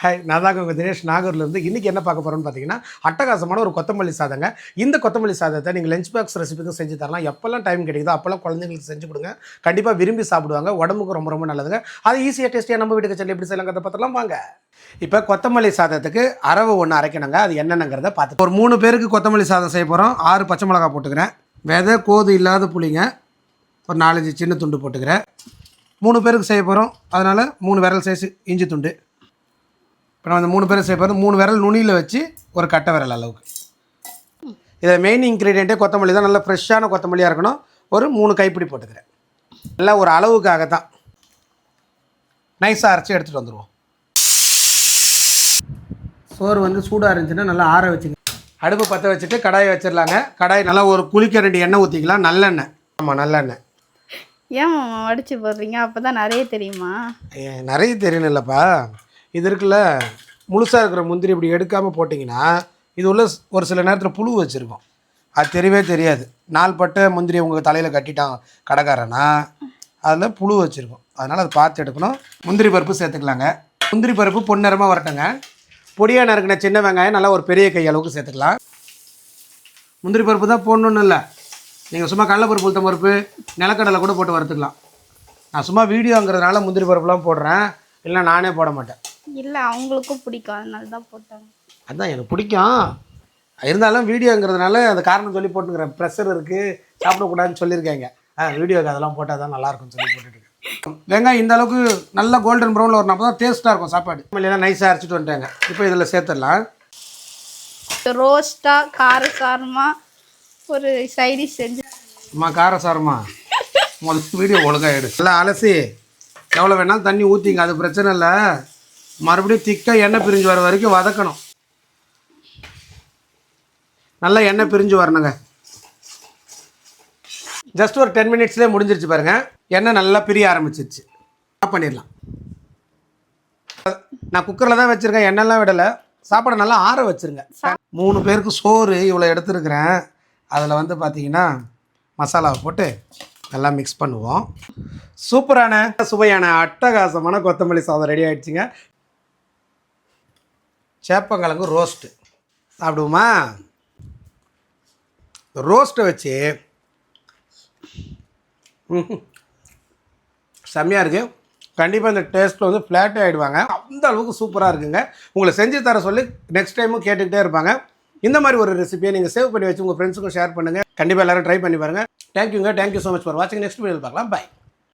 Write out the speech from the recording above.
Hi, நான் தாங்க உங்கள் தினேஷ் நாகூர்லேருந்து. இன்றைக்கி என்ன பார்க்க போகிறோம்னு பார்த்தீங்கன்னா, அட்டகாசமான ஒரு கொத்தமல்லி சாதங்க. இந்த கொத்தமல்லி சாதத்தை நீங்கள் லஞ்ச் பாக்ஸ் ரெசிபிக்கும் செஞ்சு தரலாம். எப்போல்லாம் டைம் கிடைக்குதோ அப்போல்லாம் குழந்தைங்களுக்கு செஞ்சு கொடுங்க. கண்டிப்பாக விரும்பி சாப்பிடுவாங்க. உடம்புக்கு ரொம்ப ரொம்ப நல்லதுங்க. அது ஈஸியாக டேஸ்ட்டியாக நம்ம வீட்டுக்கு செல்லி எப்படி செய்யலாம் கதை பார்த்தலாம் வாங்க. இப்போ கொத்தமல்லி சாதத்துக்கு அரவு ஒன்று அரைக்கணுங்க. அது என்னென்னங்கிறத பார்த்து ஒரு 3 பேருக்கு கொத்தமல்லி சாதம் செய்ய போகிறோம். 6 பச்சை மிளகா போட்டுக்கிறேன். விதை கோது இல்லாத புளிங்க ஒரு 4-5 சின்ன துண்டு போட்டுக்கிறேன். 3 பேருக்கு செய்ய போகிறோம். அதனால் 3 விரல் சைஸ் இஞ்சி துண்டு. இப்போ நான் அந்த 3 பேரும் செய்ய போகிறது 3 விரல் நுனியில் வச்சு ஒரு கட்டை விரல் அளவுக்கு. இதில் மெயின் இன்க்ரீடியண்ட்டே கொத்தமல்லி தான். நல்லா ஃப்ரெஷ்ஷான கொத்தமல்லியாக இருக்கணும். ஒரு 3 கைப்பிடி போட்டுக்கிறேன். எல்லாம் ஒரு அளவுக்காக தான். நைஸாக அரைச்சி எடுத்துகிட்டு வந்துடுவோம். சோறு வந்து சூடாக இருந்துச்சுன்னா நல்லா ஆற வச்சுங்க. அடுப்பு பற்ற வச்சுட்டு கடாயை வச்சிடலாங்க. கடாய் நல்லா ஒரு குளிக்க எண்ணெய் ஊற்றிக்கலாம். நல்லெண்ணெய். ஆமாம், நல்லெண்ணெய். ஏன் மாமா வடித்து போடுறீங்க? அப்போ தான் நிறைய தெரியுமா? நிறைய தெரியணும் இல்லைப்பா. இது இருக்குல்ல, முழுசாக இருக்கிற முந்திரி இப்படி எடுக்காமல் போட்டிங்கன்னா இது உள்ள ஒரு சில நேரத்தில் புழு வச்சுருக்கோம். அது தெரியவே தெரியாது. 4 பட்டை முந்திரி உங்கள் தலையில் கட்டிட்டான் கடைக்காரனா, அதில் புழு வச்சுருக்கோம். அதனால் அதை பார்த்து எடுக்கணும். முந்திரி பருப்பு சேர்த்துக்கலாங்க. முந்திரி பருப்பு பொன்னிறமாக வரட்டுங்க. பொடியாக நறுக்கின சின்ன வெங்காயம் நல்லா ஒரு பெரிய கை அளவுக்கு சேர்த்துக்கலாம். முந்திரி பருப்பு தான் போடணுன்னு இல்லை. நீங்கள் சும்மா கடலைப்பருப்பு, உளுத்தம் பருப்பு, நிலக்கடலை கூட போட்டு வறுத்துக்கலாம். நான் சும்மா வீடியோங்கிறதுனால முந்திரி பருப்புலாம் போடுறேன். இல்லை நானே போட மாட்டேன். இல்லை, அவங்களுக்கும் பிடிக்கும், அதனால தான் போட்டாங்க. அதுதான் எனக்கு பிடிக்கும். இருந்தாலும் வீடியோங்கிறதுனால அந்த காரணம் சொல்லி போட்டுக்கிறேன். ப்ரெஷர் இருக்குது, சாப்பிடக்கூடாதுன்னு சொல்லியிருக்காங்க. வீடியோக்கு அதெல்லாம் போட்டால் தான் நல்லாயிருக்கும்னு சொல்லி போட்டுருக்கேன். வெங்காயம் இந்த அளவுக்கு நல்லா கோல்டன் ப்ரௌனில் வரணும். அப்போ தான் டேஸ்ட்டாக இருக்கும் சாப்பாடு. இல்லைன்னா நைஸாக அரைச்சிட்டு வந்துட்டாங்க. இப்போ இதில் சேர்த்துடலாம். ரோஸ்ட்டாக காரசாரமாக ஒரு சைடிஷ் செஞ்சு. அம்மா காரசாரமா முதல் வீடியோ ஒழுங்காக எடு. நல்லா அலசி எவ்வளோ வேணாலும் தண்ணி ஊற்றிங்க, அது பிரச்சனை இல்லை. மறுபடியும் திக்காக எண்ணெய் பிரிஞ்சு வர வரைக்கும் வதக்கணும். நல்லா எண்ணெய் பிரிஞ்சு வரணுங்க. ஜஸ்ட் ஒரு 10 மினிட்ஸ்லேயே முடிஞ்சிருச்சு பாருங்கள். எண்ணெய் நல்லா பிரிய ஆரம்பிச்சிருச்சு. ஆஃப் பண்ணிடலாம். நான் குக்கரில் தான் வச்சுருக்கேன், எண்ணெய்லாம் விடலை. சாப்பாடை நல்லா ஆற வச்சுருங்க. 3 பேருக்கு சோறு இவ்வளோ எடுத்துருக்குறேன். அதில் வந்து பார்த்திங்கன்னா மசாலாவை போட்டு நல்லா மிக்ஸ் பண்ணுவோம். சூப்பரான சுவையான அட்டகாசமான கொத்தமல்லி சாதம் ரெடி ஆகிடுச்சிங்க. சேப்பங்கிழங்கு ரோஸ்ட்டு சாப்பிடுவோமா? ரோஸ்ட்டை வச்சு செம்மையாக இருக்குது. கண்டிப்பாக இந்த டேஸ்ட்டில் வந்து ஃப்ளாட்டே ஆகிடுவாங்க. அந்த அளவுக்கு சூப்பராக இருக்குங்க. உங்களை செஞ்சு தர சொல்லி நெக்ஸ்ட் டைமும் கேட்டுக்கிட்டே இருப்பாங்க. இந்த மாதிரி ஒரு ரெசிபியை நீங்கள் சேவ் பண்ணி வச்சு உங்கள் ஃப்ரெண்ட்ஸுக்கும் ஷேர் பண்ணுங்கள். கண்டிப்பாக எல்லோரும் ட்ரை பண்ணி பாருங்கள். தேங்க்யூங்க. தேங்க்யூ ஸோ மச் ஃபார் வாட்சிங். நெக்ஸ்ட் வீடியோவில் பார்க்கலாம். பை.